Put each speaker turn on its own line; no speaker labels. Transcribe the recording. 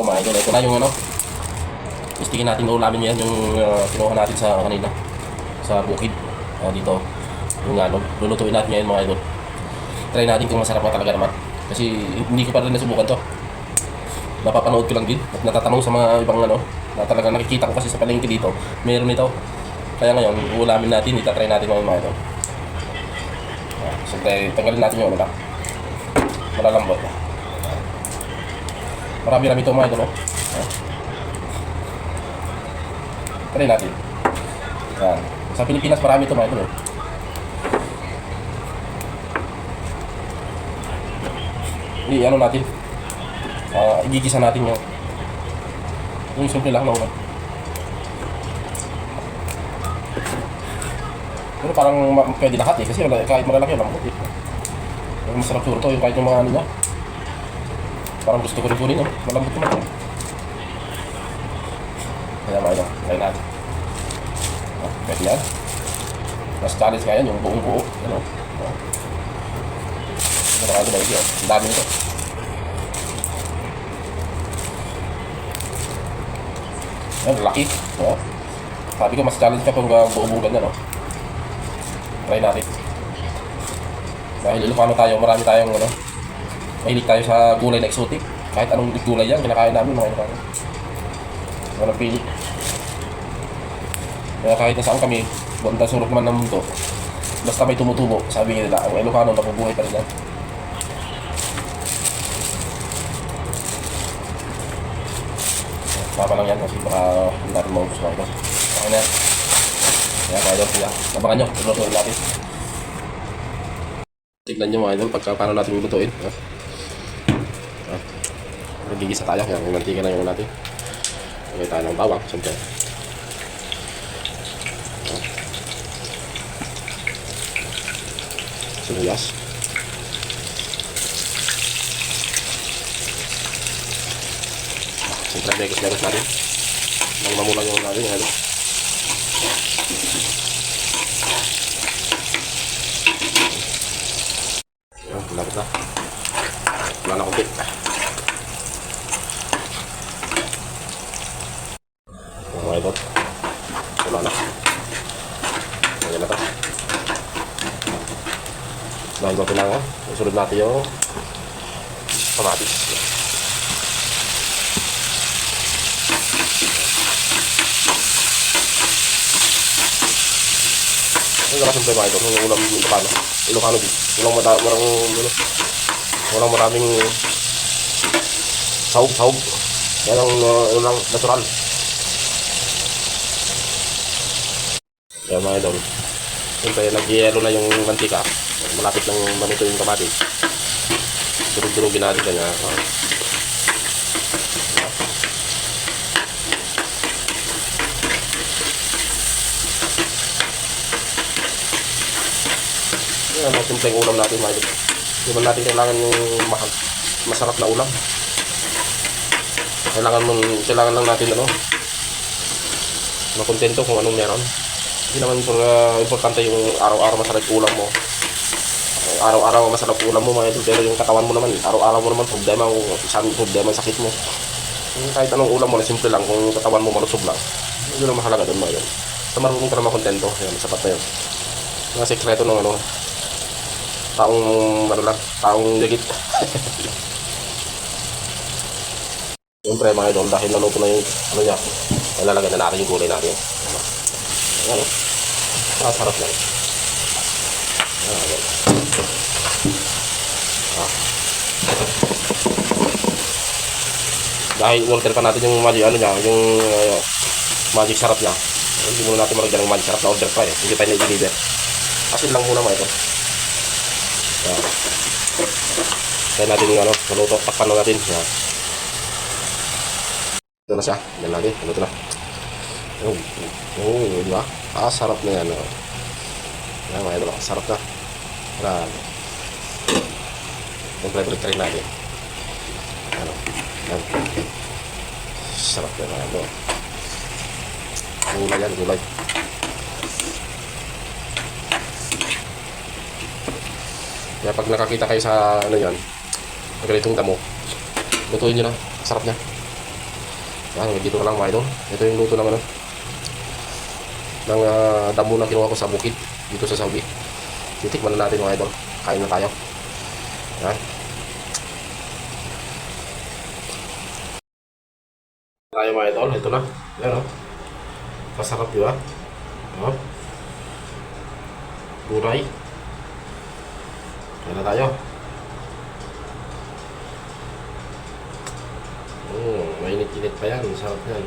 mga idol. Ito na yung ano, istikin natin ulamin yan, yung kinuha natin sa kanina sa bukid dito. Yung ano, lulutuin natin ngayon mga idol. Try natin kung masarap na talaga naman. Kasi hindi ko pa rin nasubukan to. Napapanood ko lang din at natatanong sa mga ibang ano, na talaga nakikita ko kasi sa palengke dito. Meron ito. Kaya ngayon, ulamin natin, itatry natin mga idol. So, tanggalin natin yung ano lang. Malalambot. Marami-rami ito mga idol. Try natin. Yan. Sa Pilipinas marami ito mga idol. Ano natin. Igigisa natin yung simple lang na ulam. Pero parang pwede lahat eh, kasi kahit malalaki lang lambot eh. Masarap siguro to, yung kahit yung mga ano niya. Parang gusto ko rin kunin, malambot naman. Kaya mga ito, try natin. Pwede yan. Mas challenge nga yan, yung buong-buo. Ano? Ano na ba yun? Ang dami nito. Yan, laki. Sabi ko, mas challenge ka kung buo-buo ganyan. Try natin. Dahil Ilocano tayo, marami tayong ano, mahilig tayo sa gulay na exotic. Kahit anong gulay yan, kinakain namin mga Ilocano. Walang pili. Kaya kahit nasaan kami, buong sulok man ng mundo, basta may tumutubo, sabi nila, ang Ilocano nabubuhay pa rin yan. Sama lang yan kasi baka hindi natin maubos mga ito. Okay na yan. Kaya mga idol, abangan nyo, lutuin natin. Tignan nyo mga idol, paano natin lutuin. Nagigisa tayo, kaya may mantika na yung natin. Lagay tayo ng bawang, siyempre. Sibuyas. Siyempre, megos natin. Nang mamulang yung natin, mga idol. Lapit na. Wala na kunti. Mga idol. Wala na. Ayan na ito. Dahil ba pinangan, isunod natin yung kamatis. Ang gala siyempre mga idol, yung ulam Ilocano din. Walang maraming sahog. Yan ang ulang natural. Yan mga idol. Siyempre, nag-yelo na yung mantika. Malapit lang manuto yung kamatis. Durug-durugin natin kanya. Yan ang simpleng ulam natin mga idol. Hindi ba natin kailangan yung masarap na ulam. Kailangan lang natin makontento kung anong meron. Hindi naman importante yung araw-araw masarap ulam mo. Araw-araw masarap ulam mo mga idol, pero yung katawan mo naman, araw-araw mo naman problema yung sakit mo. Kahit anong ulam mo na simple lang, kung yung katawan mo malusog lang, yun ang mahalaga doon mga idol. So marunong ka na makontento, yan, sapat na yun. Mga sekreto ng taong ligit. Siyempre mga idol, dahil naluto na yung niya, ilalagay na natin yung gulay natin. Ayan sarap lang. Dahil order pa natin yung magic magic sarap niya. Hindi muna natin maragyan ng magic sarap na order pa eh. Hindi tayo na-deliver. Asin lang muna mga ito. Kaya natin yung maluto. Takpan na natin. Yan. Ito na siya. Yan natin. Maluto na. Diba? Sarap na yan. Yan mga ito. Sarap na. Yan. Siyempre, balik natin. Yan. Sarap na mga ito. Gulay yan. Gulay. Kaya pag nakakita kayo sa yan, ganitong damo, lutuin nyo na. Sarap niya. Yan, dito na lang mga idol. Ito yung luto ng ano, ng damo na kinuha ko sa bukid dito sa Saudi. Titikman na natin mga idol. Kain na tayo. Yan. Tayo mga idol, ito na. Yan o. Masarap di ba? O. Gulay. Kain na tayo. Mainit-init pa yan. Sarap yan.